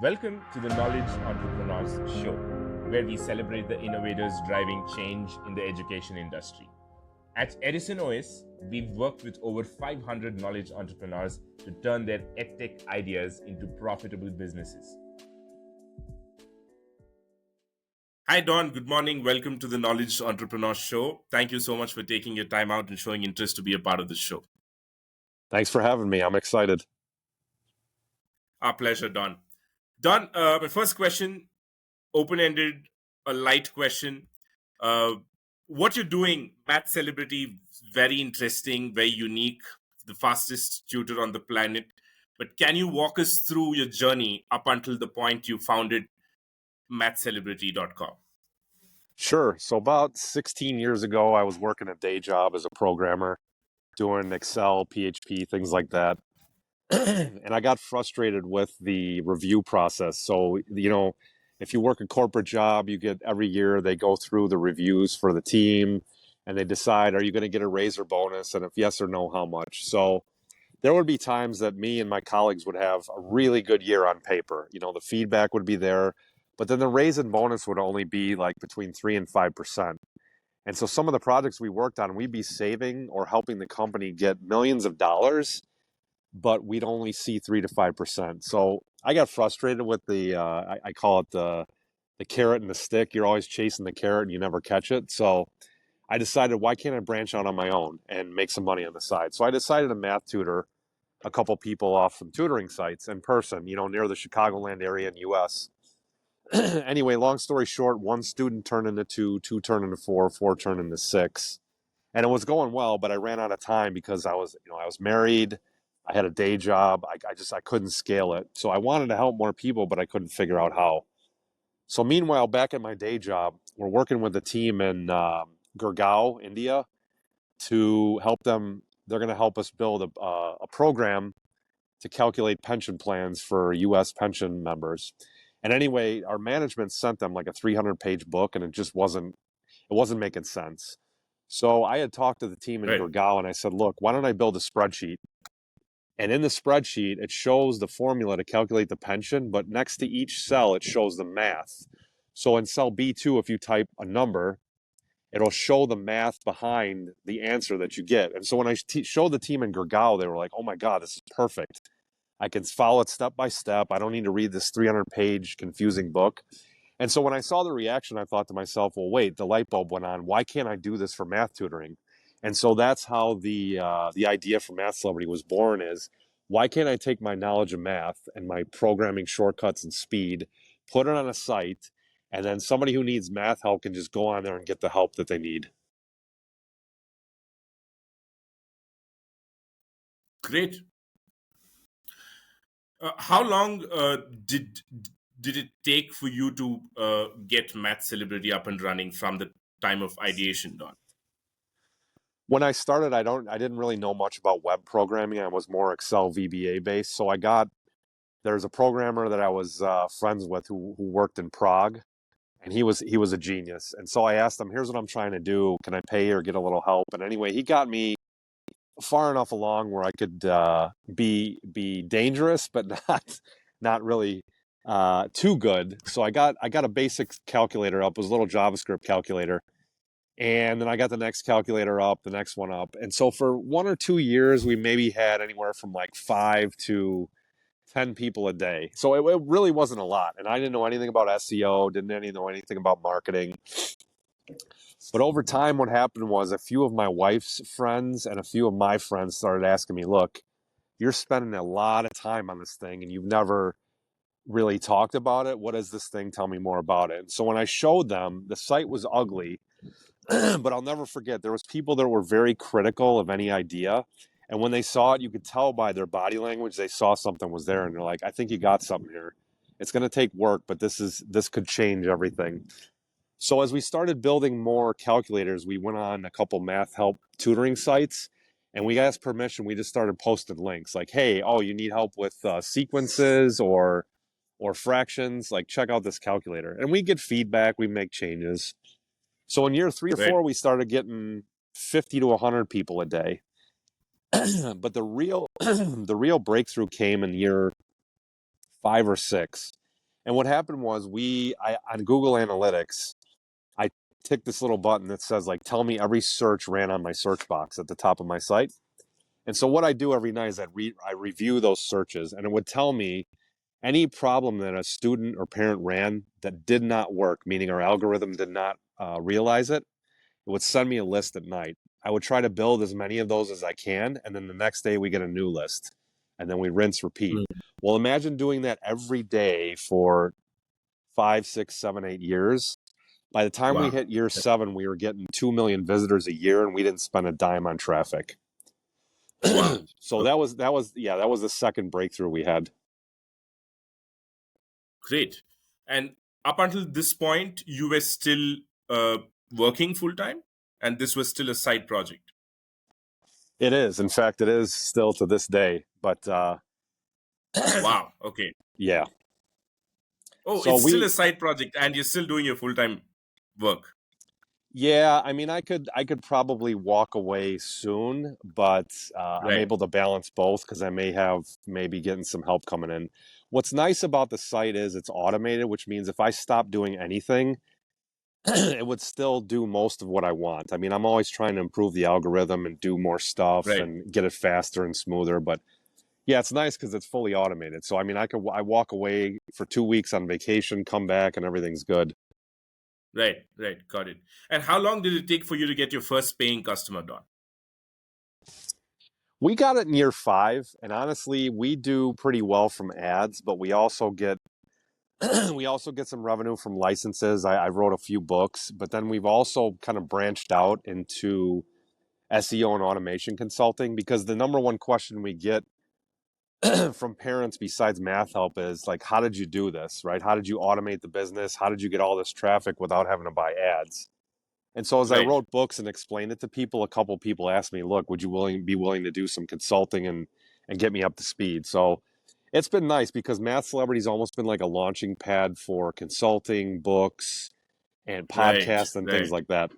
Welcome to the Knowledge Entrepreneurs Show, where we celebrate the innovators driving change in the education industry. At Edison OS, we've worked with over 500 knowledge entrepreneurs to turn their edtech ideas into profitable businesses. Hi, Don. Good morning. Welcome to the Knowledge Entrepreneurs Show. Thank you so much for taking your time out and showing interest to be a part of the show. Thanks for having me. I'm excited. Our pleasure, Don. Don, my first question, open-ended, a light question. What you're doing, Math Celebrity, very interesting, very unique, the fastest tutor on the planet. But can you walk us through your journey up until the point you founded mathcelebrity.com? Sure. So about 16 years ago, I was working a day job as a programmer, doing Excel, PHP, things like that. And I got frustrated with the review process. So, if you work a corporate job, you get every year they go through the reviews for the team and they decide, are you going to get a raise or bonus? And if yes or no, how much? So there would be times that me and my colleagues would have a really good year on paper. The feedback would be there, but then the raise and bonus would only be like between 3 and 5%. And so some of the projects we worked on, we'd be saving or helping the company get millions of dollars, but we'd only see 3 to 5%. So I got frustrated with I call it the carrot and the stick. You're always chasing the carrot and you never catch it. So I decided, why can't I branch out on my own and make some money on the side? So I decided to math tutor a couple people off some tutoring sites in person, near the Chicagoland area in the US. Anyway, long story short, one student turned into two turned into four turned into six. And it was going well, but I ran out of time because I was married. I had a day job. I couldn't scale it. So I wanted to help more people, but I couldn't figure out how. So meanwhile, back at my day job, we're working with a team in Gurgaon, India, to help them. They're going to help us build a program to calculate pension plans for U.S. pension members. And anyway, our management sent them like a 300-page book, and it wasn't making sense. So I had talked to the team in Gurgaon, and I said, look, why don't I build a spreadsheet? And in the spreadsheet, it shows the formula to calculate the pension, but next to each cell, it shows the math. So in cell B2, if you type a number, it'll show the math behind the answer that you get. And so when I showed the team in Gurgaon, they were like, oh my God, this is perfect. I can follow it step by step. I don't need to read this 300-page confusing book. And so when I saw the reaction, I thought to myself, well, wait, the light bulb went on. Why can't I do this for math tutoring? And so that's how the idea for Math Celebrity was born, is why can't I take my knowledge of math and my programming shortcuts and speed, put it on a site, and then somebody who needs math help can just go on there and get the help that they need. Great. How long did it take for you to get Math Celebrity up and running from the time of ideation, Don? When I started, I didn't really know much about web programming. I was more Excel VBA based. So there's a programmer that I was friends with who worked in Prague, and he was a genius. And so I asked him, here's what I'm trying to do. Can I pay or get a little help? And anyway, he got me far enough along where I could be dangerous, but not really too good. So I got a basic calculator up. It was a little JavaScript calculator. And then I got the next calculator up, the next one up. And so for 1 or 2 years, we maybe had anywhere from like 5 to 10 people a day. So it really wasn't a lot. And I didn't know anything about SEO, didn't know anything about marketing. But over time, what happened was a few of my wife's friends and a few of my friends started asking me, look, you're spending a lot of time on this thing and you've never really talked about it. What is this thing? Tell me more about it. And so when I showed them, the site was ugly, but I'll never forget, there was people that were very critical of any idea. And when they saw it, you could tell by their body language, they saw something was there. And they're like, I think you got something here. It's going to take work, but this could change everything. So as we started building more calculators, we went on a couple math help tutoring sites, and we asked permission. We just started posting links like, hey, oh, you need help with sequences or fractions, like check out this calculator. And we get feedback, we make changes. So in year 3 or 4, we started getting 50 to 100 people a day. But the real breakthrough came in year 5 or 6. And what happened was on Google Analytics, I ticked this little button that says like, tell me every search ran on my search box at the top of my site. And so what I do every night is I review those searches, and it would tell me any problem that a student or parent ran that did not work, meaning our algorithm did not realize it. It would send me a list at night. I would try to build as many of those as I can, and then the next day we get a new list, and then we rinse, repeat. Mm. Well, imagine doing that every day for 5, 6, 7, 8 years. By the time we Wow. hit year 7, we were getting 2 million visitors a year, and we didn't spend a dime on traffic. Wow. So Okay, that was the second breakthrough we had. great. And up until this point, you were still uh, working full time, and this was still a side project. It is. In fact, it is still to this day. But Wow. Okay. yeah. Oh, So it's still a we side project, and you're still doing your full time work. Yeah, I mean, I could probably walk away soon, but I'm Right. able to balance both because I may have maybe getting some help coming in. What's nice about the site is it's automated, which means if I stop doing anything, it would still do most of what I want. I mean, I'm always trying to improve the algorithm and do more stuff Right. and get it faster and smoother. But yeah, it's nice because it's fully automated. So I mean, I walk away for 2 weeks on vacation, come back, and everything's good. Right. Right. Got it. And how long did it take for you to get your first paying customer, Don? We got it in year 5, and honestly, we do pretty well from ads, but we also get we also get some revenue from licenses. I wrote a few books, but then we've also kind of branched out into SEO and automation consulting because the number one question we get from parents besides math help is like, how did you do this, right? How did you automate the business? How did you get all this traffic without having to buy ads? And so as I Right. wrote books and explained it to people, a couple people asked me, "Look, would you be willing to do some consulting and get me up to speed?" So it's been nice because Math Celebrity's almost been like a launching pad for consulting, books, and Right. podcasts and things Right. like that.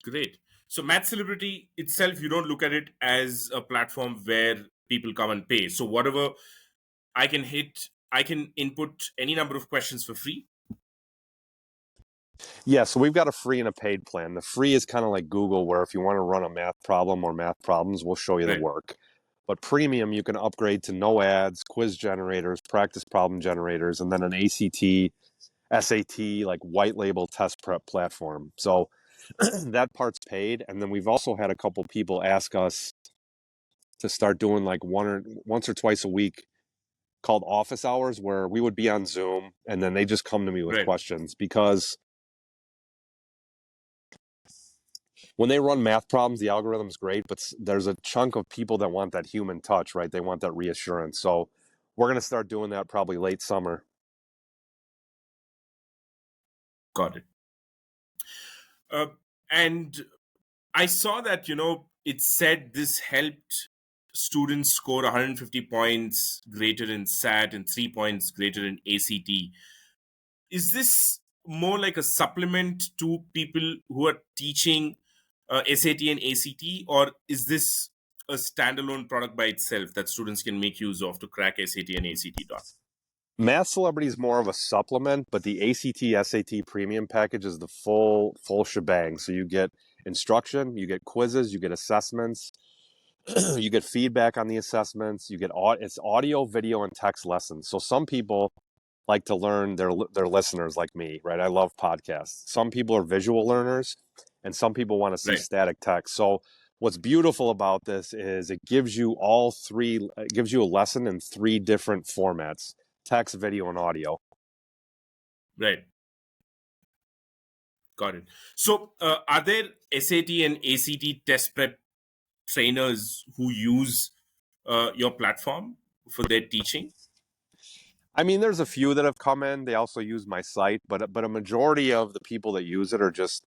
Great. So, Math Celebrity itself, you don't look at it as a platform where people come and pay. So, whatever I can input any number of questions for free. Yeah, so we've got a free and a paid plan. The free is kind of like Google, where if you want to run a math problem or math problems, we'll show you the Right. work. But premium, you can upgrade to no ads, quiz generators, practice problem generators, and then an ACT, SAT, like white label test prep platform. So that part's paid. And then we've also had a couple people ask us to start doing like once or twice a week called office hours, where we would be on Zoom and then they just come to me with Right. questions because when they run math problems, the algorithm's great, but there's a chunk of people that want that human touch, right? They want that reassurance. So we're going to start doing that probably late summer. Got it. Uh, and I saw that, it said this helped students score 150 points greater in SAT and 3 points greater in ACT. Is this more like a supplement to people who are teaching SAT and ACT, or is this a standalone product by itself that students can make use of to crack SAT and ACT? Dot? Math Celebrity is more of a supplement, but the ACT SAT premium package is the full shebang. So you get instruction, you get quizzes, you get assessments, you get feedback on the assessments, you get it's audio, video, and text lessons. So some people like to learn their listeners like me, right? I love podcasts. Some people are visual learners, and some people want to see Right, static text. So what's beautiful about this is it gives you all three. It gives you a lesson in 3 different formats: text, video, and audio. right. Got it. So, are there SAT and ACT test prep trainers who use your platform for their teaching? I mean, there's a few that have come in. They also use my site, but a majority of the people that use it are just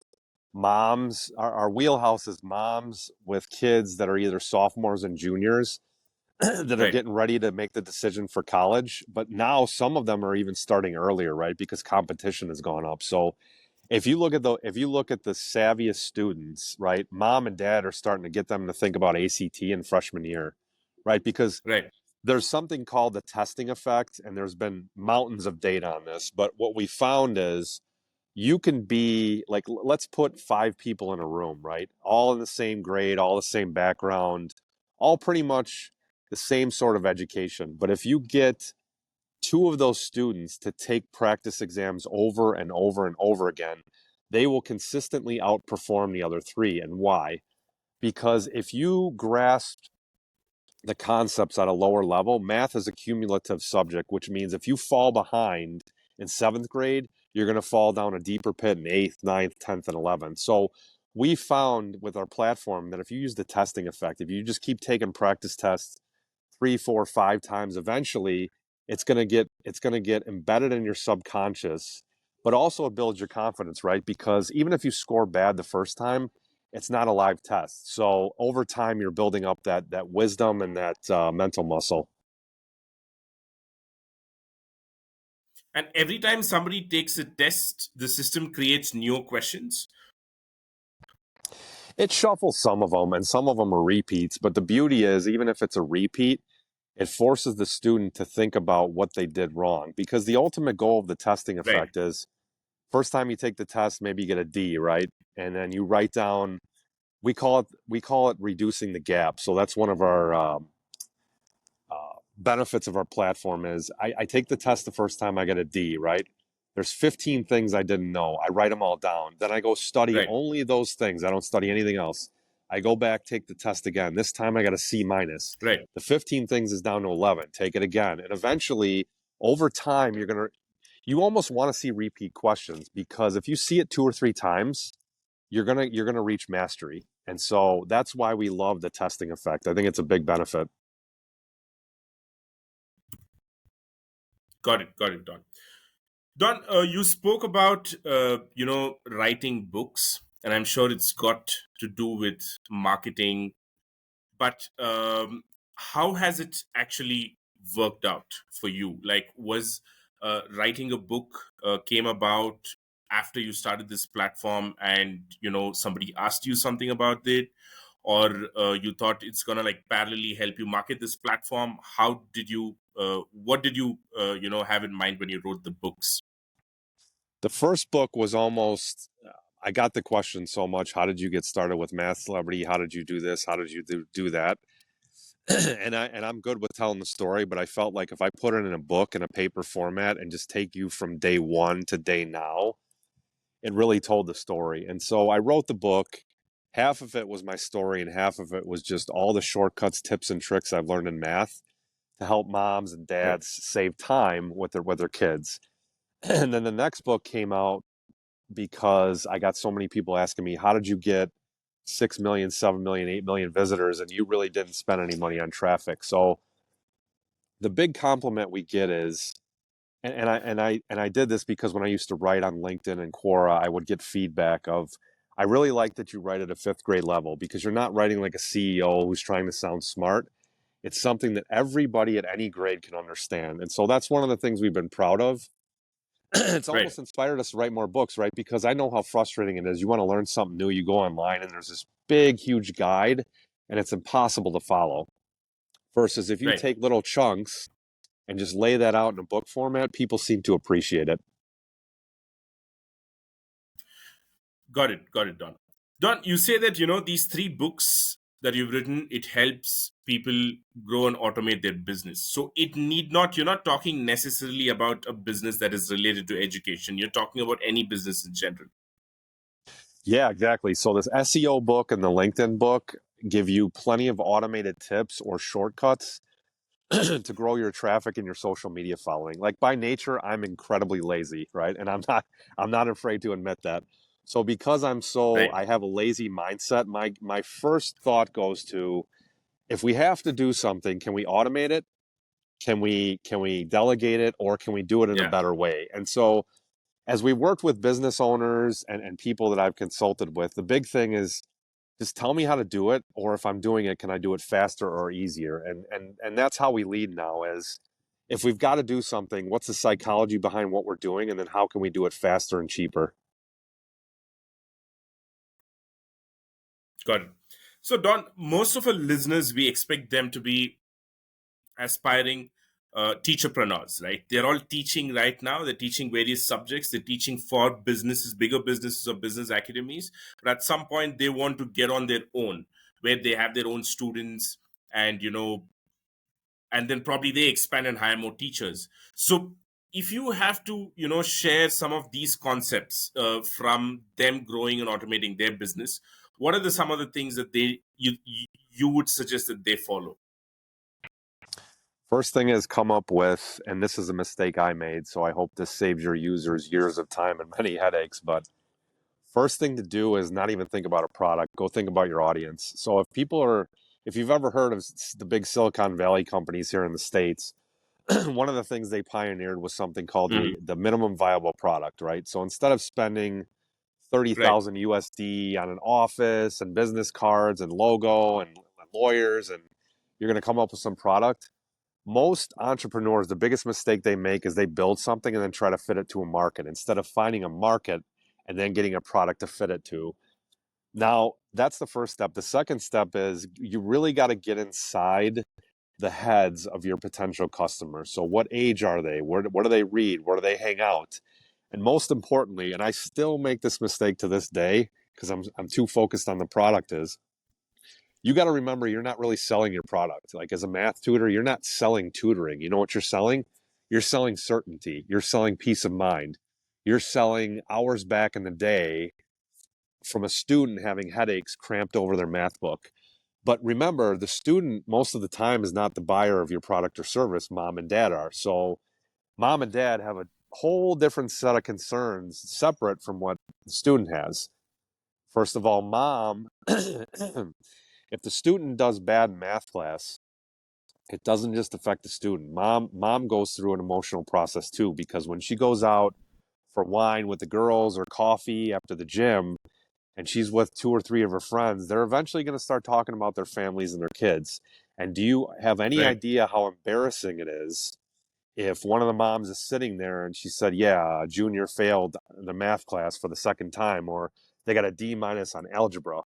moms. Our wheelhouse is moms with kids that are either sophomores and juniors that are Right, getting ready to make the decision for college. But now some of them are even starting earlier, right? Because competition has gone up. So if you look at the savviest students, right, mom and dad are starting to get them to think about ACT in freshman year, right? Because right, There's something called the testing effect, and there's been mountains of data on this. But what we found is you can be like, let's put 5 people in a room, right? All in the same grade, all the same background, all pretty much the same sort of education. But if you get 2 of those students to take practice exams over and over and over again, they will consistently outperform the other 3. And why? Because if you grasp the concepts at a lower level, math is a cumulative subject, which means if you fall behind in 7th grade, you're going to fall down a deeper pit in 8th, 9th, 10th, and 11th. So we found with our platform that if you use the testing effect, if you just keep taking practice tests 3, 4, 5 times, eventually it's going to get embedded in your subconscious, but also it builds your confidence, right? Because even if you score bad the first time, it's not a live test. So over time, you're building up that wisdom and that mental muscle. And every time somebody takes a test, the system creates new questions. It shuffles some of them, and some of them are repeats. But the beauty is, even if it's a repeat, it forces the student to think about what they did wrong. Because the ultimate goal of the testing Right, effect is first time you take the test, maybe you get a D, right? And then you write down. We call it reducing the gap. So that's one of our benefits of our platform is I take the test the first time, I get a D, right? There's 15 things I didn't know. I write them all down. Then I go study right, only those things. I don't study anything else. I go back, take the test again. This time I got a C minus. right. The 15 things is down to 11. Take it again. And eventually, over time, you almost want to see repeat questions because if you see it 2 or 3 times, you're gonna reach mastery. And so that's why we love the testing effect. I think it's a big benefit. Got it, Don. Don, you spoke about writing books, and I'm sure it's got to do with marketing. But how has it actually worked out for you? Like, was writing a book came about after you started this platform, and somebody asked you something about it, or you thought it's gonna like parallelly help you market this platform? How did you? What did you have in mind when you wrote the books? The first book was almost, I got the question so much. How did you get started with Math Celebrity? How did you do this? How did you do that? And I'm good with telling the story, but I felt like if I put it in a book in a paper format and just take you from day one to day now, it really told the story. And so I wrote the book. Half of it was my story, and half of it was just all the shortcuts, tips, and tricks I've learned in math to help moms and Right, dads save time with their kids. And then the next book came out because I got so many people asking me, how did you get 6 million, 7 million, 8 million visitors and you really didn't spend any money on traffic? So the big compliment we get is, and I did this because when I used to write on LinkedIn and Quora, I would get feedback of, I really like that you write at a 5th grade level because you're not writing like a CEO who's trying to sound smart. It's something that everybody at any grade can understand. And so that's one of the things we've been proud of. It's right. almost inspired us to write more books, right? Because I know how frustrating it is. You want to learn something new, you go online and there's this big, huge guide and it's impossible to follow. Versus if you Right. take little chunks and just lay that out in a book format, people seem to appreciate it. Got it. Got it, Don. Don, you say that, these three books that you've written, it helps people grow and automate their business. So it need not, you're not talking necessarily about a business that is related to education. You're talking about any business in general. Yeah, exactly. So this SEO book and the LinkedIn book give you plenty of automated tips or shortcuts to grow your traffic and your social media following. Like by nature, I'm incredibly lazy, right? And I'm not afraid to admit that. So because Right. I have a lazy mindset, my first thought goes to, if we have to do something, can we automate it? Can we delegate it, or can we do it in a Yeah. better way? And so as we worked with business owners and people that I've consulted with, the big thing is just tell me how to do it, or if I'm doing it, can I do it faster or easier? And that's how we lead now. Is if we've got to do something, what's the psychology behind what we're doing, and then how can we do it faster and cheaper? Got it. So, Don, most of our listeners, we expect them to be aspiring teacherpreneurs, right? They're all teaching right now. They're teaching various subjects. They're teaching for businesses, bigger businesses or business academies. But at some point, they want to get on their own, where they have their own students, and and then probably they expand and hire more teachers. So if you have to share some of these concepts from them growing and automating their business, what are some of the things that you would suggest that they follow? First thing is come up with, and this is a mistake I made, so I hope this saves your users years of time and many headaches, but first thing to do is not even think about a product, go think about your audience. So if you've ever heard of the big Silicon Valley companies here in the States, one of the things they pioneered was something called Mm, the minimum viable product, right? So instead of spending right, 30,000 USD on an office and business cards and logo and lawyers, and you're going to come up with some product. Most entrepreneurs, the biggest mistake they make is they build something and then try to fit it to a market instead of finding a market and then getting a product to fit it to. Now, that's the first step. The second step is you really got to get inside the heads of your potential customers. So, what age are they? What do they read? Where do they hang out? And most importantly, and I still make this mistake to this day because I'm too focused on the product, is you got to remember you're not really selling your product. Like as a math tutor, you're not selling tutoring. You know what you're selling? You're selling certainty. You're selling peace of mind. You're selling hours back in the day from a student having headaches cramped over their math book. But remember, the student most of the time is not the buyer of your product or service. Mom and dad are. So mom and dad have a whole different set of concerns separate from what the student has. First of all, mom, if the student does bad in math class, it doesn't just affect the student. Mom goes through an emotional process too, because when she goes out for wine with the girls or coffee after the gym, and she's with two or three of her friends, they're eventually going to start talking about their families and their kids. And do you have any right, idea how embarrassing it is if one of the moms is sitting there and she said, yeah, Junior failed the math class for the second time, or they got a D minus on algebra.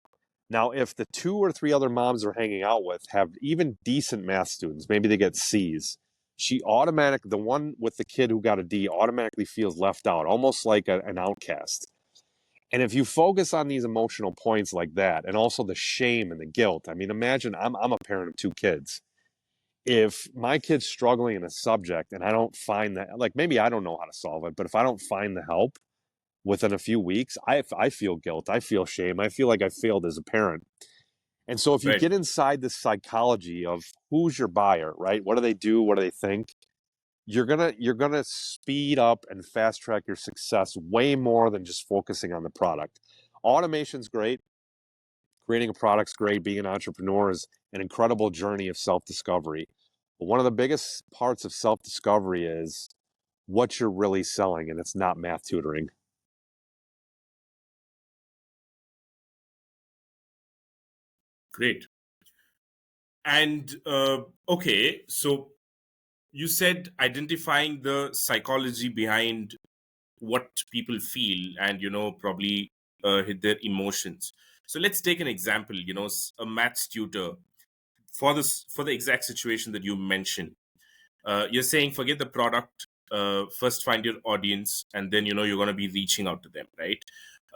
Now, if the two or three other moms they're hanging out with have even decent math students, maybe they get C's, the one with the kid who got a D automatically feels left out, almost like an outcast. And if you focus on these emotional points like that, and also the shame and the guilt, I mean, imagine I'm a parent of two kids. If my kid's struggling in a subject and I don't find that, like maybe I don't know how to solve it, but if I don't find the help within a few weeks, I feel guilt. I feel shame. I feel like I failed as a parent. And so if you right. get inside the psychology of who's your buyer, right? What do they do? What do they think? You're gonna speed up and fast track your success way more than just focusing on the product. Automation's great. Creating a product's great. Being an entrepreneur is an incredible journey of self-discovery. But one of the biggest parts of self-discovery is what you're really selling, and it's not math tutoring. Great. And okay, so you said identifying the psychology behind what people feel, and probably hit their emotions. So let's take an example. A maths tutor, for the exact situation that you mentioned. You're saying forget the product, first find your audience, and then you're going to be reaching out to them, right?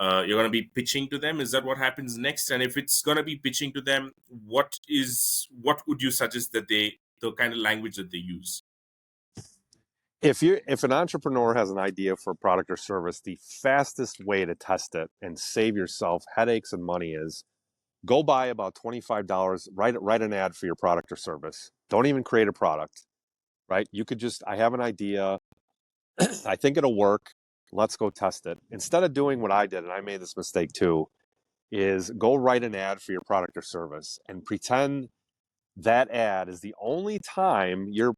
You're going to be pitching to them. Is that what happens next? And if it's going to be pitching to them, what would you suggest that the kind of language that they use? If an entrepreneur has an idea for a product or service, the fastest way to test it and save yourself headaches and money is go buy about $25, write an ad for your product or service. Don't even create a product, right? You could just, I have an idea, I think it'll work. Let's go test it. Instead of doing what I did, and I made this mistake too, is go write an ad for your product or service and pretend that ad is the only time your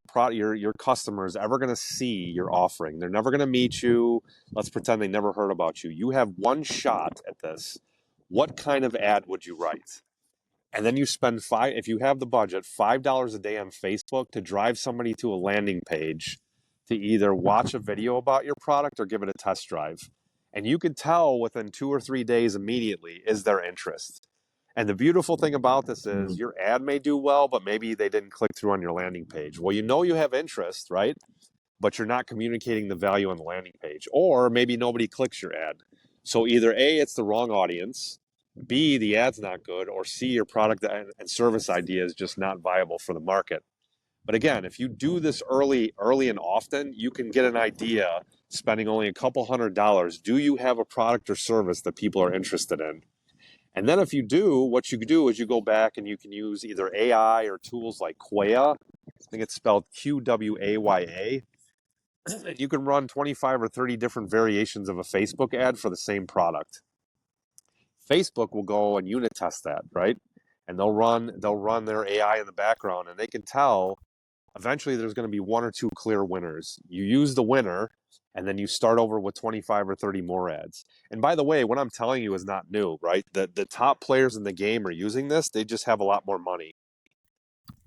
customer is ever going to see your offering. They're never going to meet you. Let's pretend they never heard about you. You have one shot at this. What kind of ad would you write? And then you spend if you have the budget, $5 a day on Facebook to drive somebody to a landing page to either watch a video about your product or give it a test drive. And you could tell within 2 or 3 days immediately, is there interest? And the beautiful thing about this is your ad may do well, but maybe they didn't click through on your landing page. Well, you know you have interest, right? But you're not communicating the value on the landing page. Or maybe nobody clicks your ad. So either A, it's the wrong audience, B, the ad's not good, or C, your product and service idea is just not viable for the market. But again, if you do this early and often, you can get an idea spending only a couple $100. Do you have a product or service that people are interested in? And then if you do, what you can do is you go back and you can use either AI or tools like Quaya. I think it's spelled Qwaya. And you can run 25 or 30 different variations of a Facebook ad for the same product. Facebook will go and unit test that, right? And they'll run their AI in the background and they can tell eventually there's going to be one or two clear winners. You use the winner and then you start over with 25 or 30 more ads. And by the way, what I'm telling you is not new, right? The top players in the game are using this. They just have a lot more money.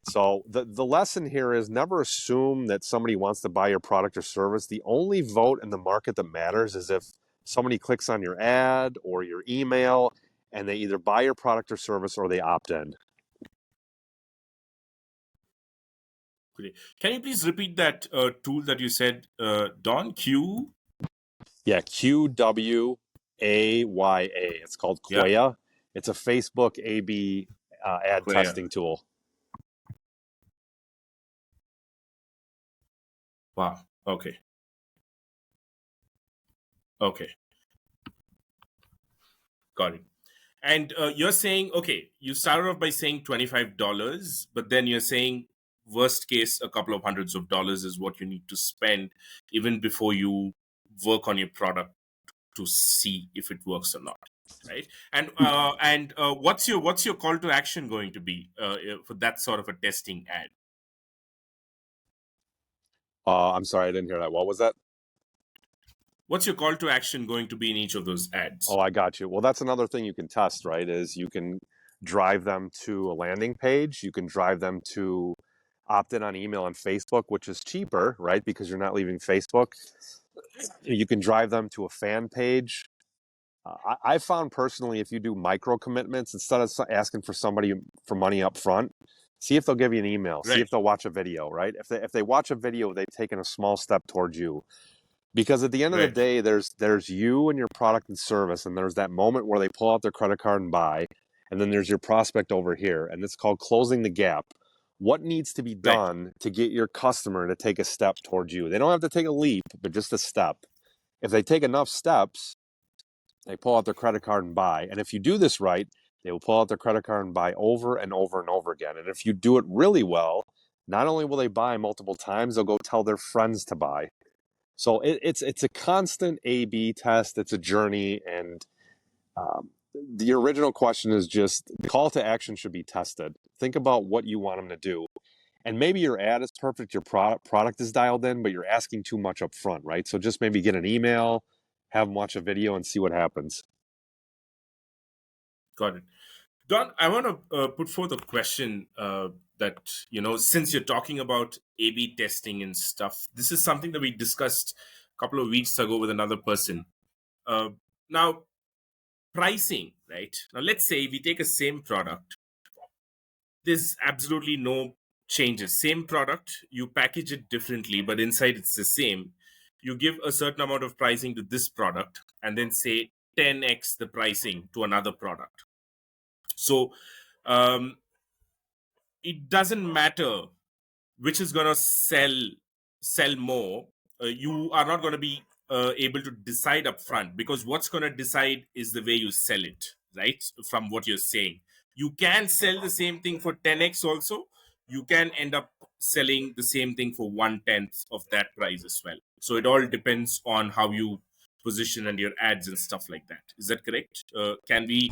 So the lesson here is never assume that somebody wants to buy your product or service. The only vote in the market that matters is if somebody clicks on your ad or your email and they either buy your product or service or they opt in. Great. Can you please repeat that tool that you said, Don? Q? Yeah, Qwaya. It's called Yeah, Quaya. It's a Facebook A/B ad Quaya. testing tool. Wow. Okay. Okay. Got it. And you're saying, okay, you started off by saying $25, but then you're saying worst case, a couple of hundreds of dollars is what you need to spend even before you work on your product to see if it works or not, right? And what's your call to action going to be for that sort of a testing ad? I'm sorry, I didn't hear that. What was that? What's your call to action going to be in each of those Oh, ads? I got you. Well, that's another thing you can test, right? Is you can drive them to a landing page. You can drive them to opt in on email and Facebook, which is cheaper, right? Because you're not leaving Facebook. You can drive them to a fan page. I found personally, if you do micro commitments instead of asking for somebody for money up front, see if they'll give you an email, see Right, if they'll watch a video, right? If they watch a video, they've taken a small step towards you. Because at the end of the right, day, there's you and your product and service, and there's that moment where they pull out their credit card and buy, and then there's your prospect over here, and it's called closing the gap. What needs to be right. done to get your customer to take a step towards you? They don't have to take a leap, but just a step. If they take enough steps, they pull out their credit card and buy. And if you do this right, they will pull out their credit card and buy over and over and over again. And if you do it really well, not only will they buy multiple times, they'll go tell their friends to buy. So it's a constant A/B test. It's a journey, and the original question is just the call to action should be tested. Think about what you want them to do, and maybe your ad is perfect, your product is dialed in, but you're asking too much up front, right? So just maybe get an email, have them watch a video, and see what happens. Got it. Don, I want to put forth a question that, since you're talking about A/B testing and stuff, this is something that we discussed a couple of weeks ago with another person. Uh, Now, pricing, right? Now, let's say we take a same product. There's absolutely no changes. Same product, you package it differently, but inside it's the same. You give a certain amount of pricing to this product and then say 10x the pricing to another product. So, um, it doesn't matter which is going to sell more. You are not going to be able to decide up front, because what's going to decide is the way you sell it, right? From what you're saying, you can sell the same thing for 10x also. You can end up selling the same thing for 1/10 of that price as well. So it all depends on how you position and your ads and stuff like that. Is that correct? Can we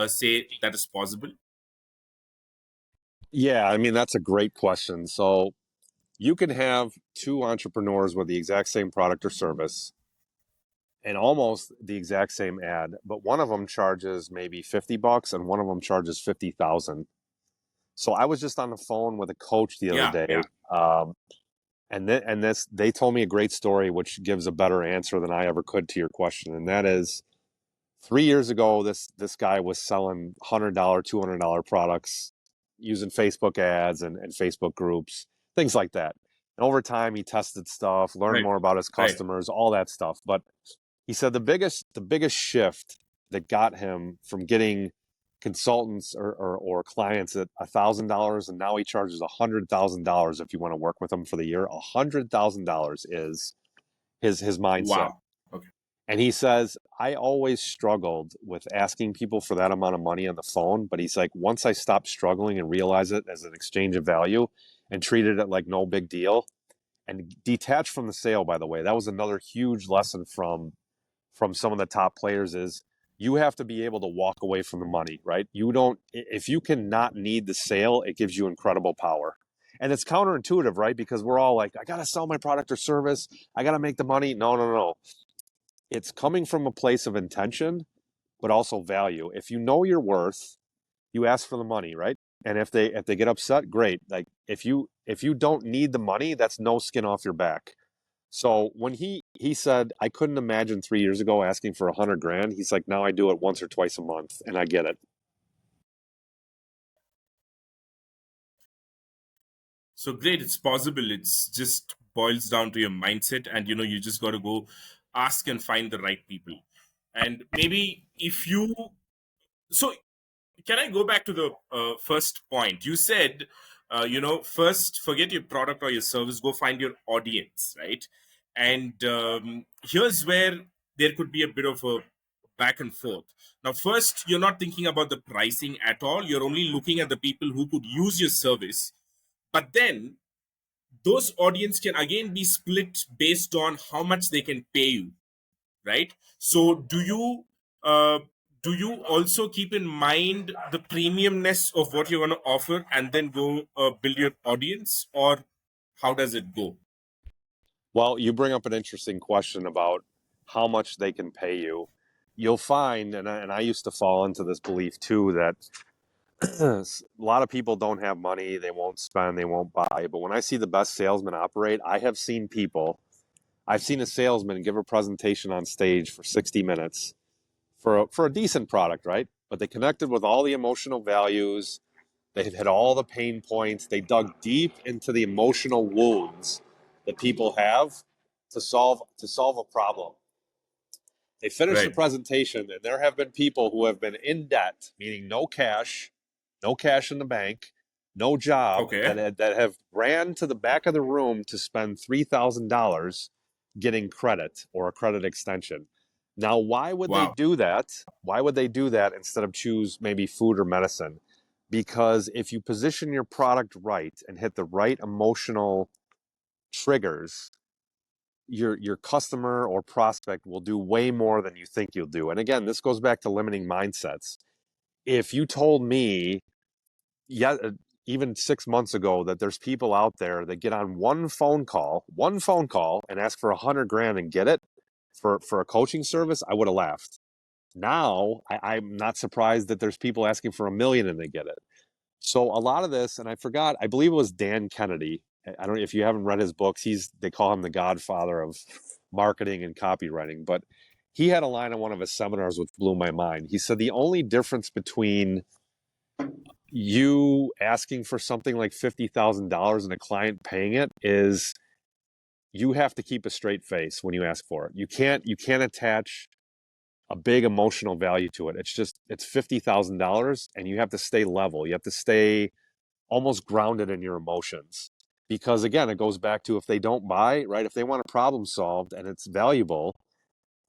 say that is possible? Yeah, I mean that's a great question. So you can have two entrepreneurs with the exact same product or service and almost the exact same ad, but one of them charges maybe $50 and one of them charges 50,000. So I was just on the phone with a coach the other Yeah, day, yeah. and they told me a great story which gives a better answer than I ever could to your question, and that is 3 years ago, this guy was selling $100, $200 products using Facebook ads and Facebook groups, things like that. And over time, he tested stuff, learned Right. more about his Right. customers, all that stuff. But he said the biggest shift that got him from getting consultants or clients at $1,000, and now he charges $100,000 if you want to work with him for the year. $100,000 is his mindset. Wow. Okay. And he says, I always struggled with asking people for that amount of money on the phone. But he's like, once I stopped struggling and realize it as an exchange of value and treated it like no big deal and detached from the sale, by the way, that was another huge lesson from some of the top players is you have to be able to walk away from the money, right? You don't, if you cannot need the sale, it gives you incredible power. And it's counterintuitive, right? Because we're all like, I got to sell my product or service. I got to make the money. No, no, no. It's coming from a place of intention, but also value. If you know your worth, you ask for the money, right? And if they get upset, great. Like if you don't need the money, that's no skin off your back. So when he said I couldn't imagine 3 years ago asking for 100 grand, he's like now I do it once or twice a month, and I get it. So great. It's possible. It's just boils down to your mindset, and you just got to go ask and find the right people. And maybe if you so can I go back to the first point? You said, first forget your product or your service, go find your audience, right? And here's where there could be a bit of a back and forth. Now, first, you're not thinking about the pricing at all. You're only looking at the people who could use your service. But then those audience can again be split based on how much they can pay you, right? So uh, do you also keep in mind the premiumness of what you're going to offer and then go build your audience, or how does it go? Well, you bring up an interesting question about how much they can pay you. You'll find, and I used to fall into this belief too, that a lot of people don't have money, they won't spend, they won't buy. But when I see the best salesmen operate, I've seen a salesman give a presentation on stage for 60 minutes for a decent product, right? But they connected with all the emotional values, they hit all the pain points, they dug deep into the emotional wounds that people have to solve a problem. They finished the Right. presentation, and there have been people who have been in debt, meaning no cash in the bank, no job, Okay. that have ran to the back of the room to spend $3,000 getting credit or a credit extension. Now, why would they Wow. do that? Why would they do that instead of choose maybe food or medicine? Because if you position your product right and hit the right emotional triggers, your customer or prospect will do way more than you think you'll do. And again, this goes back to limiting mindsets. If you told me, yeah, even 6 months ago, that there's people out there that get on one phone call, and ask for 100 grand and get it for a coaching service, I would have laughed. Now I'm not surprised that there's people asking for 1 million and they get it. So a lot of this, and I forgot, I believe it was Dan Kennedy. I don't know if you haven't read his books. They call him the godfather of marketing and copywriting, but he had a line on one of his seminars which blew my mind. He said the only difference between you asking for something like $50,000 and a client paying it is you have to keep a straight face when you ask for it. You can't attach a big emotional value to it. It's $50,000 and you have to stay level. You have to stay almost grounded in your emotions. Because again, it goes back to if they don't buy, right? If they want a problem solved and it's valuable,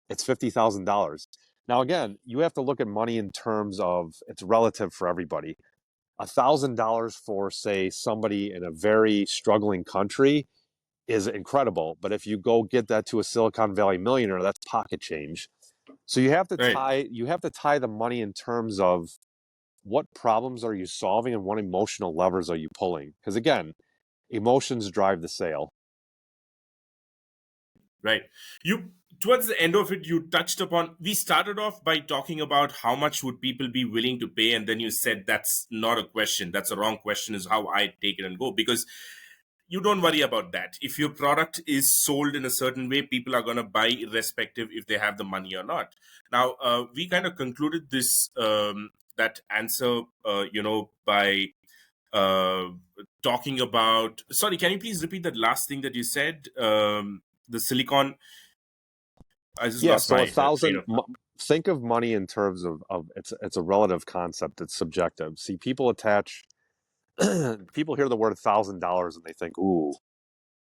it's $50,000. Now, again, you have to look at money in terms of it's relative for everybody. $1,000 for, say, somebody in a very struggling country is incredible. But if you go get that to a Silicon Valley millionaire, that's pocket change. So Right. you have to tie the money in terms of what problems are you solving and what emotional levers are you pulling? Because again, emotions drive the sale. Right. You Towards the end of it, you touched upon. We started off by talking about how much would people be willing to pay, and then you said that's not a question. That's a wrong question. Is how I take it and go, because you don't worry about that. If your product is sold in a certain way, people are going to buy irrespective if they have the money or not. Now, we kind of concluded this that answer, by uh, talking about. Sorry, can you please repeat that last thing that you said? The silicon. I just Yeah, lost so my train of thought. think of money in terms of it's a relative concept. It's subjective. See, people attach people hear the word $1,000 and they think, ooh,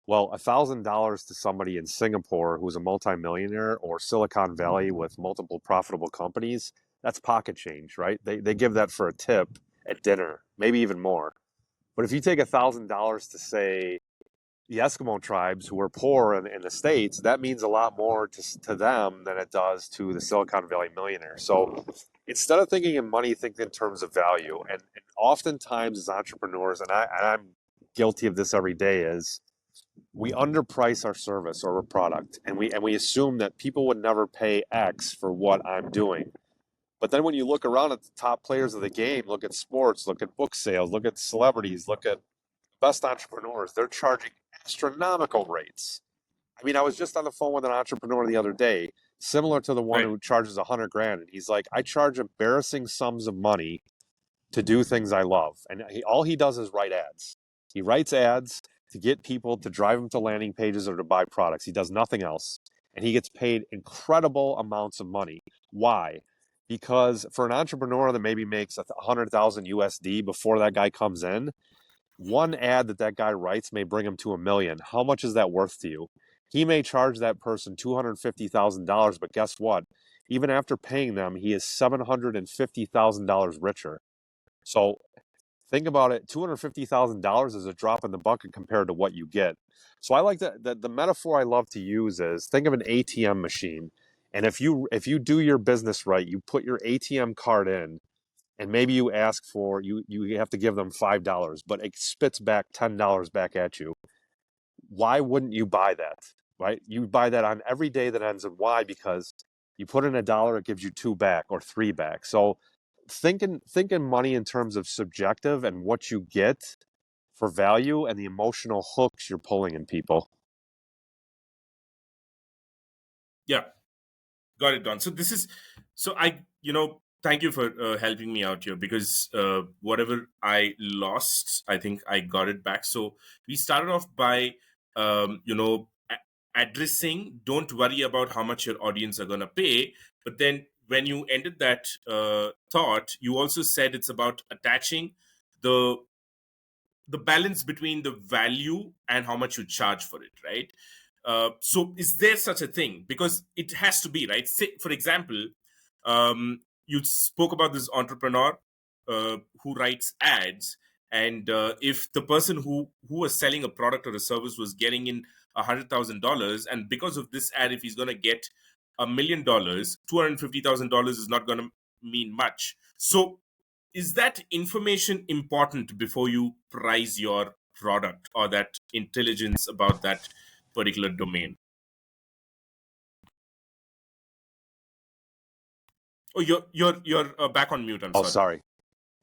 well, $1,000 to somebody in Singapore who's a multimillionaire or Silicon Valley with multiple profitable companies, that's pocket change, right? They give that for a tip at dinner, maybe even more. But if you take $1,000 to say the Eskimo tribes who are poor in the States, that means a lot more to them than it does to the Silicon Valley millionaire. So instead of thinking in money, think in terms of value. And oftentimes as entrepreneurs, and I'm guilty of this every day, is we underprice our service or our product, and we assume that people would never pay X for what I'm doing. But then when you look around at the top players of the game, look at sports, look at book sales, look at celebrities, look at best entrepreneurs, they're charging astronomical rates. I mean, I was just on the phone with an entrepreneur the other day, similar to the one Right, who charges 100 grand, and he's like, I charge embarrassing sums of money to do things I love. And all he does is write ads. He writes ads to get people to drive him to landing pages or to buy products. He does nothing else. And he gets paid incredible amounts of money. Why? Because for an entrepreneur that maybe makes 100,000 USD before that guy comes in, one ad that guy writes may bring him to 1 million. How much is that worth to you? He may charge that person $250,000, but guess what? Even after paying them, he is $750,000 richer. So think about it. $250,000 is a drop in the bucket compared to what you get. So I like the metaphor I love to use is think of an ATM machine. And if you do your business right, you put your ATM card in, and maybe you ask for you have to give them $5, but it spits back $10 back at you. Why wouldn't you buy that? Right? You buy that on every day that ends in Y because you put in $1, it gives you two back or three back. So thinking money in terms of subjective and what you get for value and the emotional hooks you're pulling in people. yeah. Got it, Don. So this is so I thank you for helping me out here, because whatever I lost, I think I got it back. So we started off by addressing, don't worry about how much your audience are gonna pay, but then when you ended that thought, you also said it's about attaching the balance between the value and how much you charge for it, right? So is there such a thing? Because it has to be, right? Say, for example, you spoke about this entrepreneur who writes ads, and if the person who was selling a product or a service was getting in $100,000, and because of this ad, if he's going to get $1 million, $250,000 is not going to mean much. So is that information important before you price your product, or that intelligence about that particular domain? Oh, you're back on mute. I'm Oh, sorry. sorry.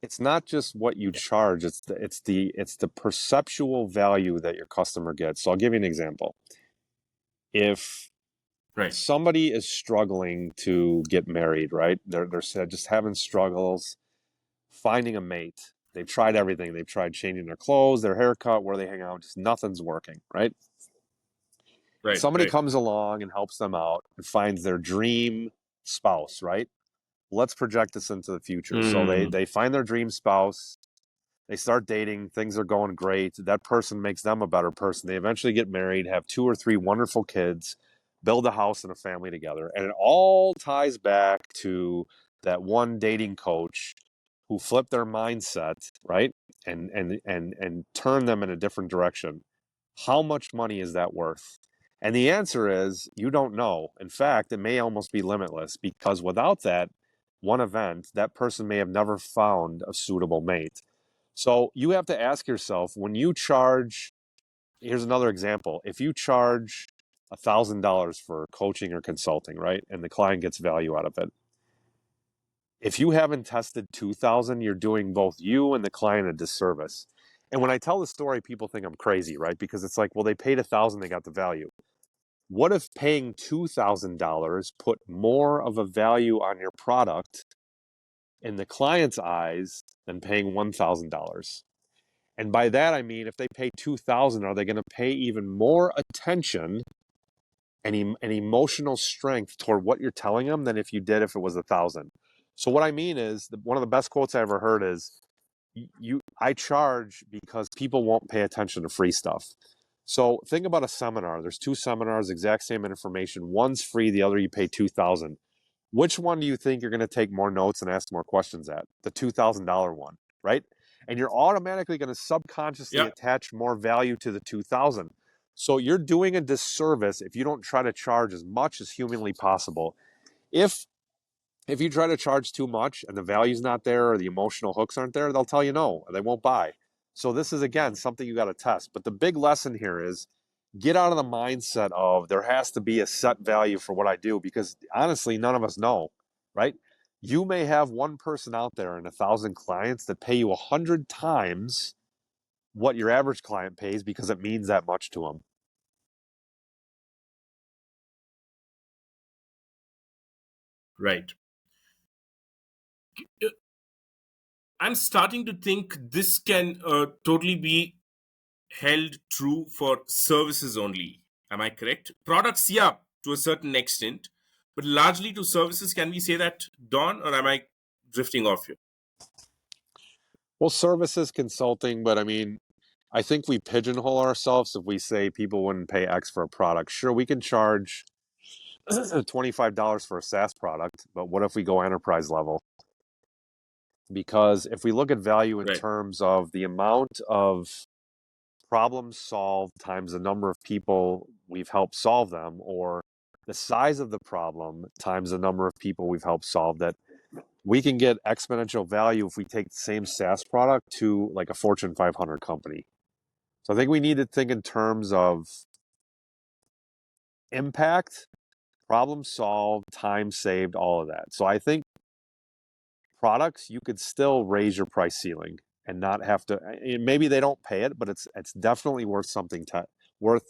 It's not just what you charge, it's the perceptual value that your customer gets. So I'll give you an example. If Right, somebody is struggling to get married, right? They're just having struggles finding a mate. They've tried everything. They've tried changing their clothes, their haircut, where they hang out. Just nothing's working, right? right, Somebody right. comes along and helps them out and finds their dream spouse, right? Let's project this into the future. So they Mm, they find their dream spouse. They start dating, things are going great. That person makes them a better person. They eventually get married, have two or three wonderful kids, build a house and a family together. And it all ties back to that one dating coach who flipped their mindset, right? And turn them in a different direction. How much money is that worth? And the answer is you don't know. In fact, it may almost be limitless because without that one event, that person may have never found a suitable mate. So you have to ask yourself when you charge, here's another example. If you charge $1,000 for coaching or consulting, right? And the client gets value out of it. If you haven't tested 2,000, you're doing both you and the client a disservice. And when I tell the story, people think I'm crazy, right? Because it's like, well, they paid $1,000, they got the value. What if paying $2,000 put more of a value on your product in the client's eyes than paying $1,000? And by that, I mean, if they pay $2,000, are they going to pay even more attention and emotional strength toward what you're telling them than if you did if it was 1,000? So what I mean is, one of the best quotes I ever heard is, I charge because people won't pay attention to free stuff. So think about a seminar. There's two seminars, exact same information. One's free, the other you pay 2,000. Which one do you think you're going to take more notes and ask more questions at? The $2,000 one, right? And you're automatically going to subconsciously Yeah. attach more value to the 2,000. So you're doing a disservice if you don't try to charge as much as humanly possible. If if you try to charge too much and the value's not there or the emotional hooks aren't there, they'll tell you no, they won't buy. So this is again something you got to test. But the big lesson here is get out of the mindset of there has to be a set value for what I do, because honestly, none of us know, right? You may have one person out there and 1,000 clients that pay you 100 times what your average client pays because it means that much to them. Right. I'm starting to think this can totally be held true for services only. Am I correct? Products, yeah, to a certain extent, but largely to services. Can we say that, Don, or am I drifting off here? Well, services consulting, but I mean, I think we pigeonhole ourselves if we say people wouldn't pay X for a product. Sure, we can charge $25 for a SaaS product, but what if we go enterprise level? Because if we look at value in Right. terms of the amount of problems solved times the number of people we've helped solve them, or the size of the problem times the number of people we've helped solve that, we can get exponential value if we take the same SaaS product to like a Fortune 500 company. So I think we need to think in terms of impact, problem solved, time saved, all of that. So I think products, you could still raise your price ceiling and not have to. Maybe they don't pay it, but it's definitely worth something worth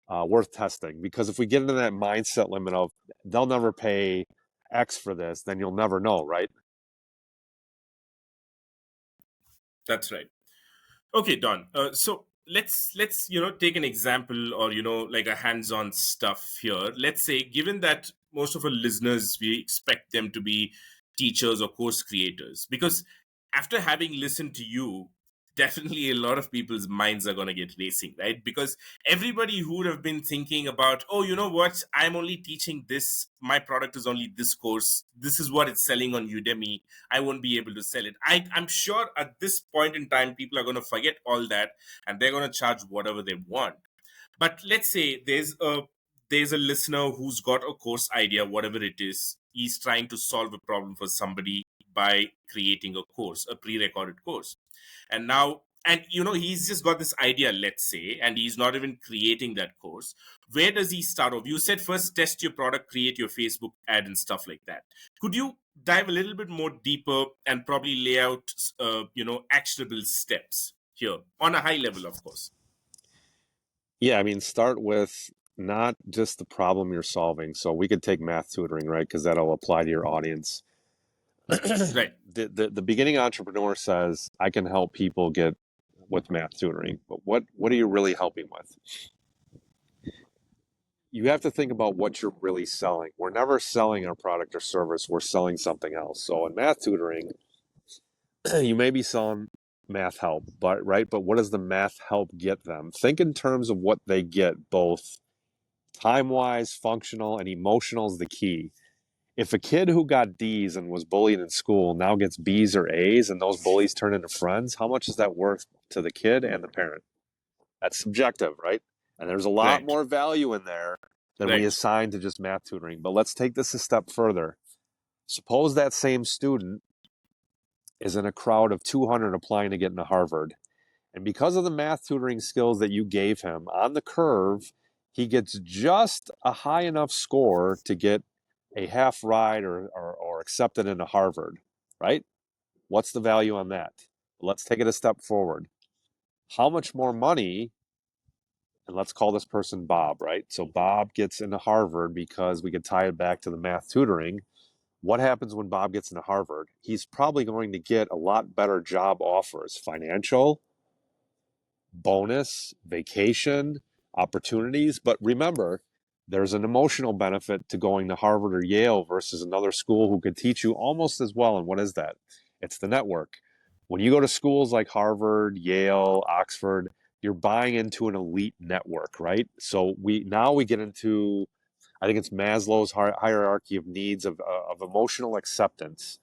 worth testing. Because if we get into that mindset limit of they'll never pay X for this, then you'll never know, right? That's right. Okay, Don. So let's take an example, or like a hands-on stuff here. Let's say, given that most of our listeners, we expect them to be teachers or course creators, because after having listened to you, definitely a lot of people's minds are going to get racing, right? Because everybody who would have been thinking about, oh, you know what, I'm only teaching this, my product is only this course, this is what it's selling on Udemy, I won't be able to sell it. I'm sure at this point in time, people are going to forget all that, and they're going to charge whatever they want. But let's say there's a listener who's got a course idea, whatever it is. He's trying to solve a problem for somebody by creating a course, a pre-recorded course. And now, and he's just got this idea, let's say, and he's not even creating that course. Where does he start off? You said first test your product, create your Facebook ad and stuff like that. Could you dive a little bit more deeper and probably lay out actionable steps here on a high level, of course? Yeah, I mean, start with not just the problem you're solving. So we could take math tutoring, right? Because that'll apply to your audience. Right. The beginning entrepreneur says, I can help people get with math tutoring, but what are you really helping with? You have to think about what you're really selling. We're never selling our product or service, we're selling something else. So in math tutoring, you may be selling math help, but right, but what does the math help get them? Think in terms of what they get, both time wise, functional, and emotional is the key. If a kid who got D's and was bullied in school now gets B's or A's and those bullies turn into friends, how much is that worth to the kid and the parent? That's subjective, right? And there's a lot Right. more value in there than we Right. assign to just math tutoring. But let's take this a step further. Suppose that same student is in a crowd of 200 applying to get into Harvard. And because of the math tutoring skills that you gave him on the curve, he gets just a high enough score to get a half ride or accepted into Harvard, right? What's the value on that? Let's take it a step forward. how much more money, and let's call this person Bob, right? So Bob gets into Harvard because we could tie it back to the math tutoring. What happens when Bob gets into Harvard? He's probably going to get a lot better job offers, financial, bonus, vacation, opportunities. But remember, there's an emotional benefit to going to Harvard or Yale versus another school who could teach you almost as well. And what is that? It's the network. When you go to schools like Harvard, Yale, Oxford, you're buying into an elite network, right? So we get into, I think it's Maslow's hierarchy of needs of emotional acceptance.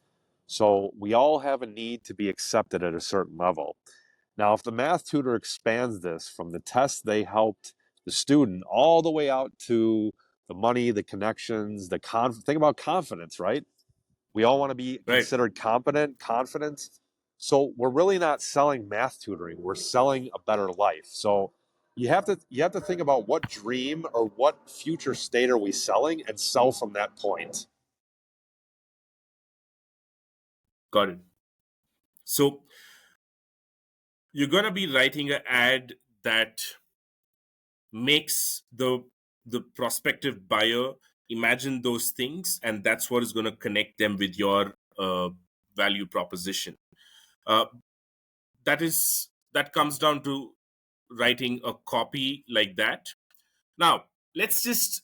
So we all have a need to be accepted at a certain level. Now, if the math tutor expands this from the test they helped the student all the way out to the money, the connections, think about confidence, right? We all want to be Right. considered competent, confident. So we're really not selling math tutoring. We're selling a better life. So you have to think about what dream or what future state are we selling and sell from that point. Got it. So you're going to be writing an ad that makes the prospective buyer imagine those things, and that's what is going to connect them with your value proposition. uh, that comes down to writing a copy like that. Now let's just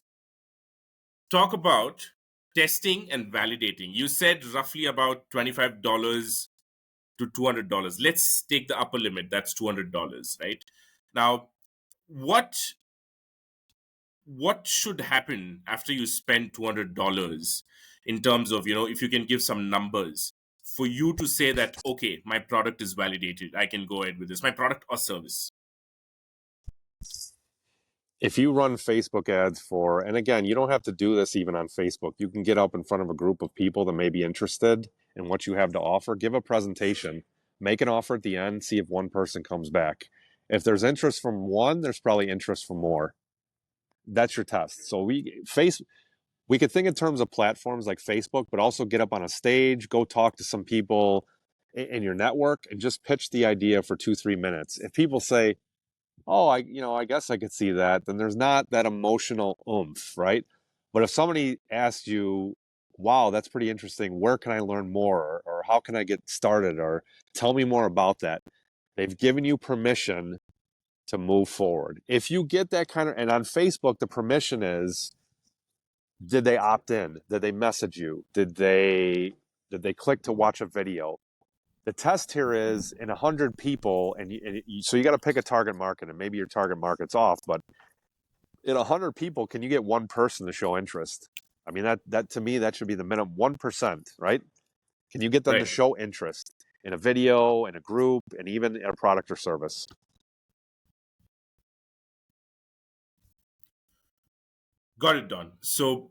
talk about testing and validating. You said roughly about $25 to $200. Let's take the upper limit, that's $200, right? Now what should happen after you spend $200, in terms of, if you can give some numbers, for you to say that, okay, my product is validated, I can go ahead with this, my product or service? If you run Facebook ads for, and again, you don't have to do this even on Facebook, you can get up in front of a group of people that may be interested in what you have to offer, give a presentation, make an offer at the end, see if one person comes back. If there's interest from one, there's probably interest from more. That's your test. So we could think in terms of platforms like Facebook, but also get up on a stage, go talk to some people in your network and just pitch the idea for 2-3 minutes. If people say, oh, I guess I could see that, then there's not that emotional oomph, right? But if somebody asks you, wow, that's pretty interesting, where can I learn more? Or how can I get started? Or tell me more about that. They've given you permission to move forward. If you get that kind of, and on Facebook, the permission is, did they opt in? Did they message you? Did they click to watch a video? The test here is in 100 people, so you got to pick a target market, and maybe your target market's off, but in 100 people, can you get one person to show interest? I mean, that to me, that should be the minimum, 1%, right? Can you get them to Right. show interest in a video, in a group, and even in a product or service? Got it, Don. So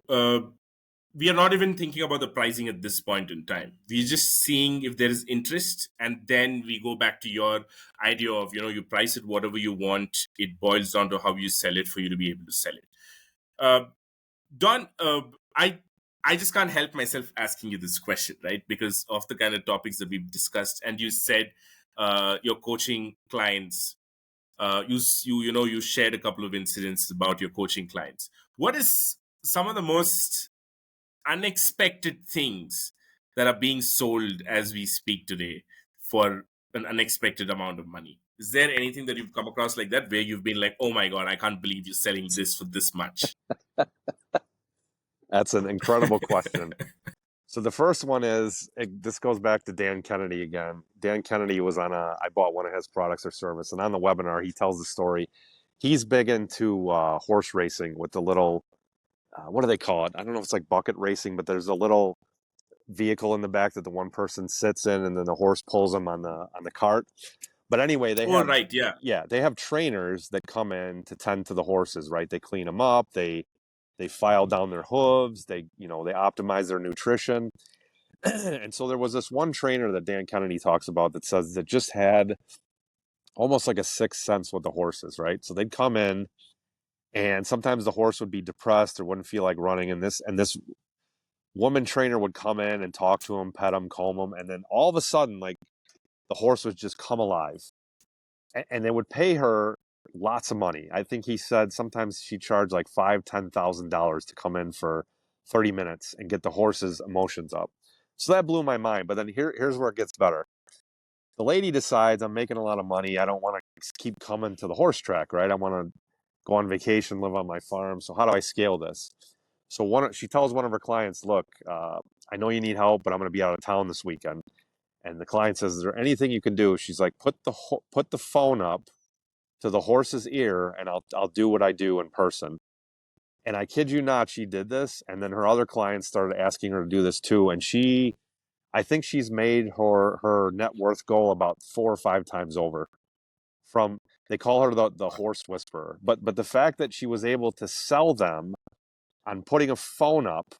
we are not even thinking about the pricing at this point in time. We're just seeing if there is interest, and then we go back to your idea of, you price it whatever you want. It boils down to how you sell it for you to be able to sell it. uh, Don, I just can't help myself asking you this question, right? Because of the kind of topics that we've discussed, and you said your coaching clients. You shared a couple of incidents about your coaching clients. What is some of the most unexpected things that are being sold as we speak today for an unexpected amount of money? Is there anything that you've come across like that where you've been like, oh my God, I can't believe you're selling this for this much? That's an incredible question. So the first one is, this goes back to Dan Kennedy again. Dan Kennedy was I bought one of his products or service, and on the webinar, he tells the story. He's big into horse racing with the little, what do they call it? I don't know if it's like bucket racing, but there's a little vehicle in the back that the one person sits in, and then the horse pulls them on the cart. But anyway, Oh, right. Yeah. they have trainers that come in to tend to the horses, right? They clean them up, they file down their hooves, they optimize their nutrition. And so there was this one trainer that Dan Kennedy talks about that says that just had almost like a sixth sense with the horses, right? So they'd come in, and sometimes the horse would be depressed or wouldn't feel like running, and this woman trainer would come in and talk to him, pet him, calm him, and then all of a sudden, like, the horse would just come alive. and they would pay her lots of money. I think he said sometimes she charged like $5,000-$10,000 to come in for 30 minutes and get the horse's emotions up. So that blew my mind. But then here's where it gets better. The lady decides, I'm making a lot of money. I don't want to keep coming to the horse track, right? I want to go on vacation, live on my farm. So how do I scale this? So she tells one of her clients, look, I know you need help, but I'm going to be out of town this weekend. And the client says, is there anything you can do? She's like, put the phone up to the horse's ear, and I'll do what I do in person. And I kid you not, she did this, and then her other clients started asking her to do this too. And I think she's made her net worth go about 4 or 5 times over. From They call her the horse whisperer, but the fact that she was able to sell them on putting a phone up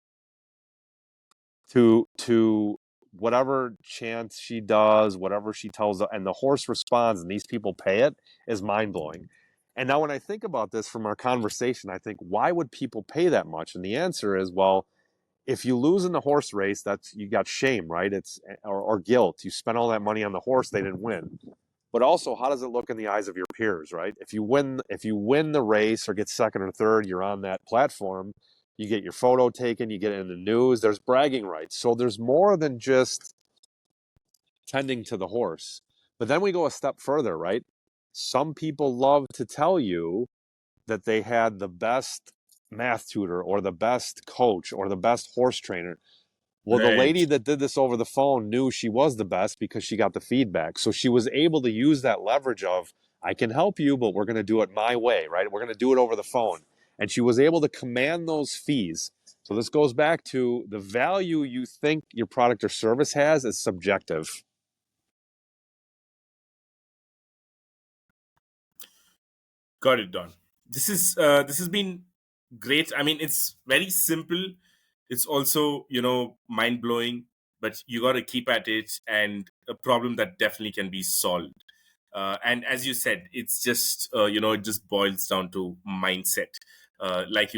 to whatever chance she does, whatever she tells, and the horse responds, and these people pay it, is mind blowing. And now, when I think about this from our conversation, I think, why would people pay that much? And the answer is, well, if you lose in the horse race, that's you got shame, right? Or guilt. You spent all that money on the horse, they didn't win. But also, how does it look in the eyes of your peers, right? If you win the race or get second or third, you're on that platform. You get your photo taken, you get it in the news. There's bragging rights. So there's more than just tending to the horse. But then we go a step further, right? Some people love to tell you that they had the best math tutor or the best coach or the best horse trainer. Well, the Right. lady that did this over the phone knew she was the best because she got the feedback. So she was able to use that leverage of, I can help you, but we're going to do it my way, right? We're going to do it over the phone. And she was able to command those fees. So this goes back to the value you think your product or service has is subjective. Got it, Don. This has been great. I mean, it's very simple. It's also, mind blowing, but you got to keep at it, and a problem that definitely can be solved. And as you said, it's just it just boils down to mindset. Like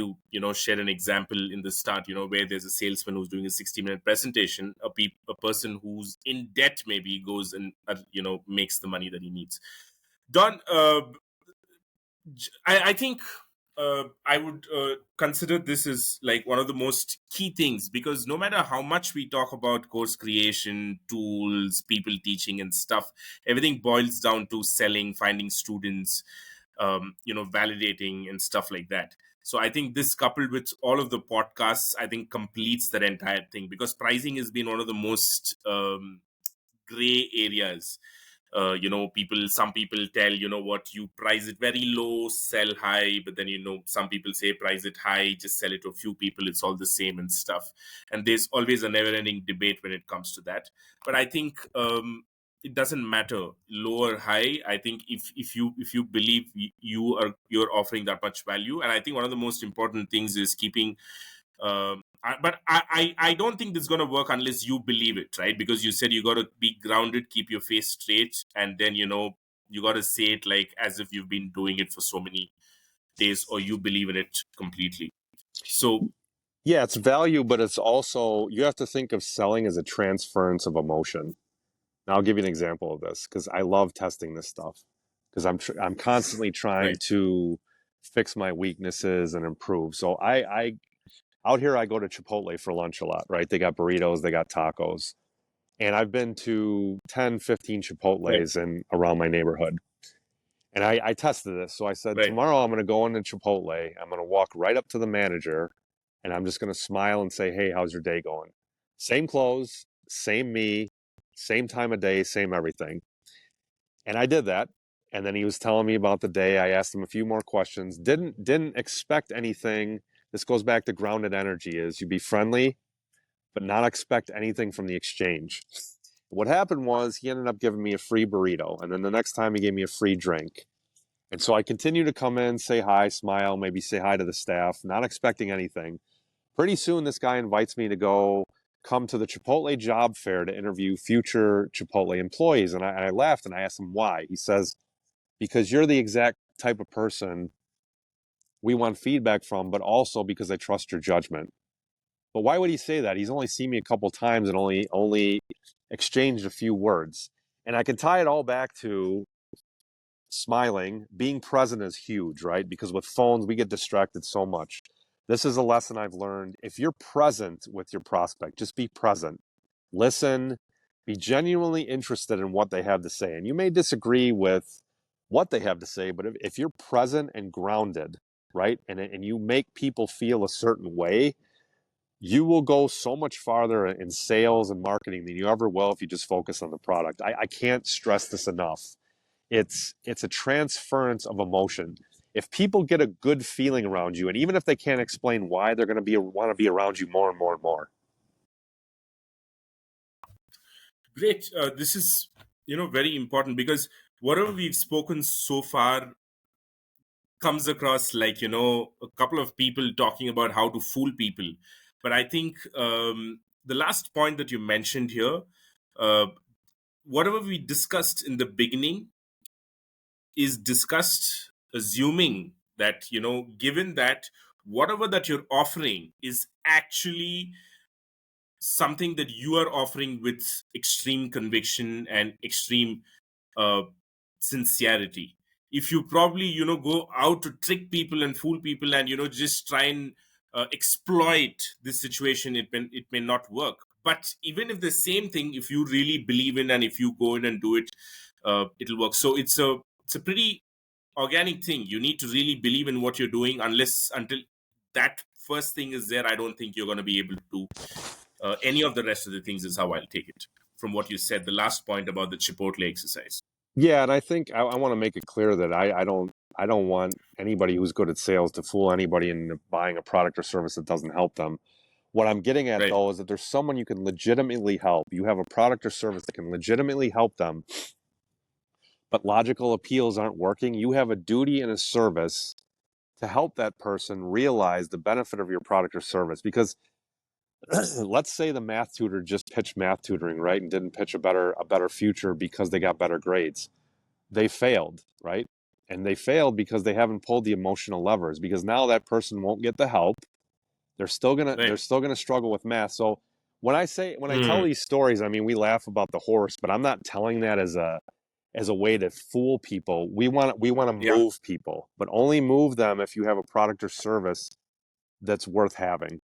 shared an example in the start, where there's a salesman who's doing a 60-minute presentation. A person who's in debt maybe goes and makes the money that he needs. Don, I think I would consider this as like one of the most key things, because no matter how much we talk about course creation, tools, people teaching, and stuff, everything boils down to selling, finding students, validating and stuff like that. So I think this, coupled with all of the podcasts, I think completes that entire thing, because pricing has been one of the most gray areas. Some people tell, what, you price it very low, sell high, but then some people say price it high, just sell it to a few people, it's all the same and stuff. And there's always a never ending debate when it comes to that. But I think it doesn't matter low or high. I think if you believe you're offering that much value, and I think one of the most important things is keeping but I don't think this is going to work unless you believe it, right? Because you said you got to be grounded, keep your face straight, and then you got to say it like as if you've been doing it for so many days, or you believe in it completely. So Yeah, it's value, but it's also, you have to think of selling as a transference of emotion. Now, I'll give you an example of this because I love testing this stuff because I'm constantly trying right, to fix my weaknesses and improve. So I out here I go to Chipotle for lunch a lot, right? They got burritos, they got tacos. And I've been to 10, 15 right, Chipotles in around my neighborhood. And I tested this. So I said, right. tomorrow I'm going to go into Chipotle. I'm going to walk right up to the manager and I'm just going to smile and say, hey, how's your day going? Same clothes, same me, same time of day, same everything. And I did that. And then he was telling me about the day. I asked him a few more questions. Didn't expect anything. This goes back to grounded energy is you be friendly, but not expect anything from the exchange. What happened was he ended up giving me a free burrito. And then the next time he gave me a free drink. And so I continue to come in, say hi, smile, maybe say hi to the staff, not expecting anything. Pretty soon, this guy invites me to go come to the Chipotle job fair to interview future Chipotle employees. And I laughed and I asked him why. He says, because you're the exact type of person we want feedback from, but also because I trust your judgment. But why would he say that? He's only seen me a couple times and only exchanged a few words. And I can tie it all back to smiling, being present is huge, right? Because with phones, we get distracted so much. This is a lesson I've learned. If you're present with your prospect, just be present. Listen, be genuinely interested in what they have to say. And you may disagree with what they have to say, but if you're present and grounded, right, and you make people feel a certain way, you will go so much farther in sales and marketing than you ever will if you just focus on the product. I can't stress this enough. It's a transference of emotion. If people get a good feeling around you, and even if they can't explain why, they're going to be want to be around you more and more and more. Great. This is, very important because whatever we've spoken so far comes across like, a couple of people talking about how to fool people. But I think the last point that you mentioned here, uh, whatever we discussed in the beginning is discussed assuming that, given that whatever that you're offering is actually something that you are offering with extreme conviction and extreme uh, sincerity. If you probably go out to trick people and fool people and just try and exploit this situation, it may not work. But even if the same thing, if you really believe in and if you go in and do it, it'll work. So it's a pretty organic thing. You need to really believe in what you're doing. Until that first thing is there, I don't think you're going to be able to do any of the rest of the things, is how I'll take it from what you said, the last point about the Chipotle exercise. Yeah, and I think I want to make it clear that I don't want anybody who's good at sales to fool anybody into buying a product or service that doesn't help them. What I'm getting at Right. though is that there's someone you can legitimately help. You have a product or service that can legitimately help them, but logical appeals aren't working. You have a duty and a service to help that person realize the benefit of your product or service. Because let's say the math tutor just pitched math tutoring, right, and didn't pitch a better future because they got better grades. They failed, right? And they failed because they haven't pulled the emotional levers, because now that person won't get the help. They're Right. still gonna struggle with math. So when I tell Mm. these stories, I mean, we laugh about the horse, but I'm not telling that as a way to fool people. We want to Yeah. move people, but only move them if you have a product or service that's worth having.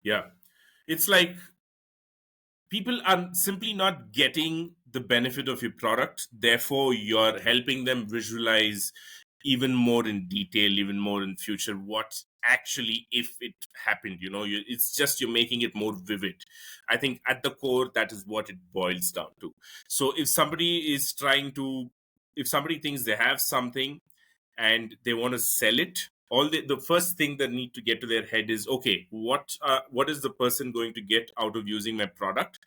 Yeah. It's like people are simply not getting the benefit of your product. Therefore, you're helping them visualize even more in detail, even more in future, what actually, if it happened, it's just you're making it more vivid. I think at the core, that is what it boils down to. So if somebody thinks they have something and they want to sell it, the first thing that need to get to their head is, okay, what is the person going to get out of using my product,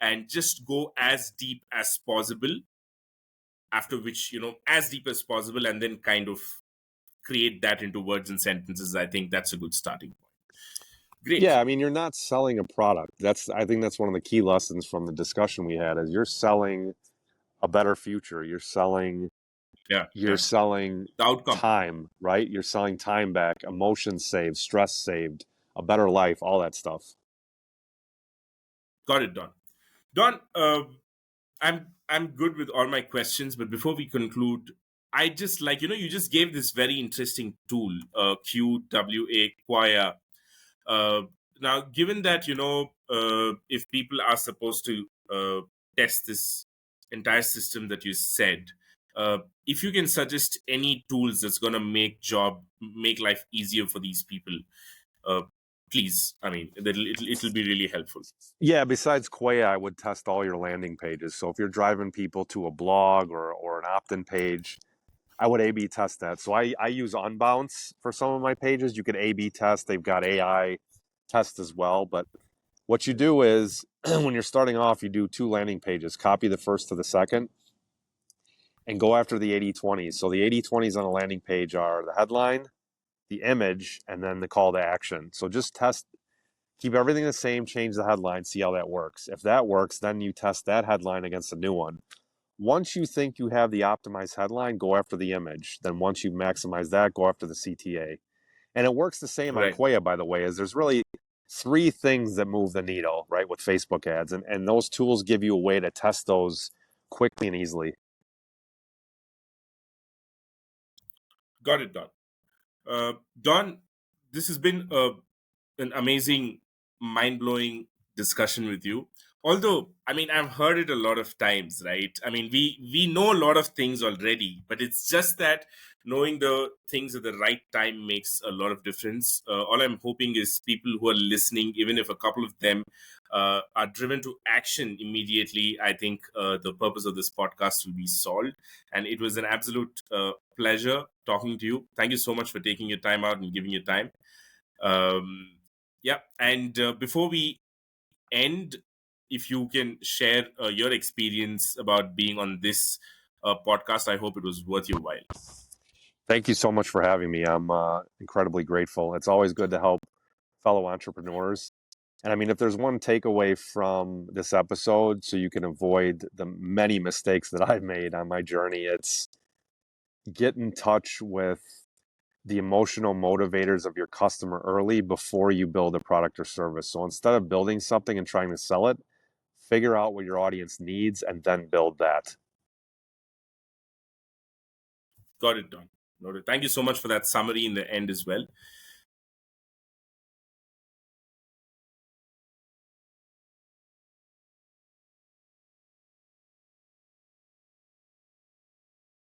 and just go as deep as possible, after which, as deep as possible, and then kind of create that into words and sentences. I think that's a good starting point. Great. Yeah, I mean, you're not selling a product. I think that's one of the key lessons from the discussion we had is you're selling a better future. Yeah, You're yeah. selling The outcome. time, right? You're selling time back, emotions saved, stress saved, a better life, all that stuff. Got it, Don. Don, I'm good with all my questions, but before we conclude, I just like, you just gave this very interesting tool, QWA Quaya. Uh, Now, given that, if people are supposed to test this entire system that you said, uh, if you can suggest any tools that's going to make life easier for these people, uh, please. I mean, it'll be really helpful. Yeah, besides Quaya, I would test all your landing pages. So if you're driving people to a blog or an opt-in page, I would A/B test that. So I use Unbounce for some of my pages. You could A/B test. They've got AI test as well. But what you do is when you're starting off, you do two landing pages, copy the first to the second, and go after the 80/20s. So the 80/20s on a landing page are the headline, the image, and then the call to action. So just test, keep everything the same, change the headline, see how that works. If that works, then you test that headline against a new one. Once you think you have the optimized headline, go after the image. Then once you maximize that, go after the CTA. And it works the same on Right. Quaya, by the way, is there's really three things that move the needle, right, with Facebook ads. And those tools give you a way to test those quickly and easily. Got it, Don. Don, this has been an amazing, mind blowing discussion with you. Although, I mean, I've heard it a lot of times, right? I mean, we know a lot of things already, but it's just that knowing the things at the right time makes a lot of difference. All I'm hoping is people who are listening, even if a couple of them are driven to action immediately, I think the purpose of this podcast will be solved. And it was an absolute pleasure talking to you. Thank you so much for taking your time out and giving your time. Um, yeah, and before we end, if you can share your experience about being on this podcast, I hope it was worth your while. Thank you so much for having me. I'm incredibly grateful. It's always good to help fellow entrepreneurs. And I mean, if there's one takeaway from this episode, so you can avoid the many mistakes that I've made on my journey, it's get in touch with the emotional motivators of your customer early before you build a product or service. So instead of building something and trying to sell it, figure out what your audience needs and then build that. Got it, Don. Noted. Thank you so much for that summary in the end as well.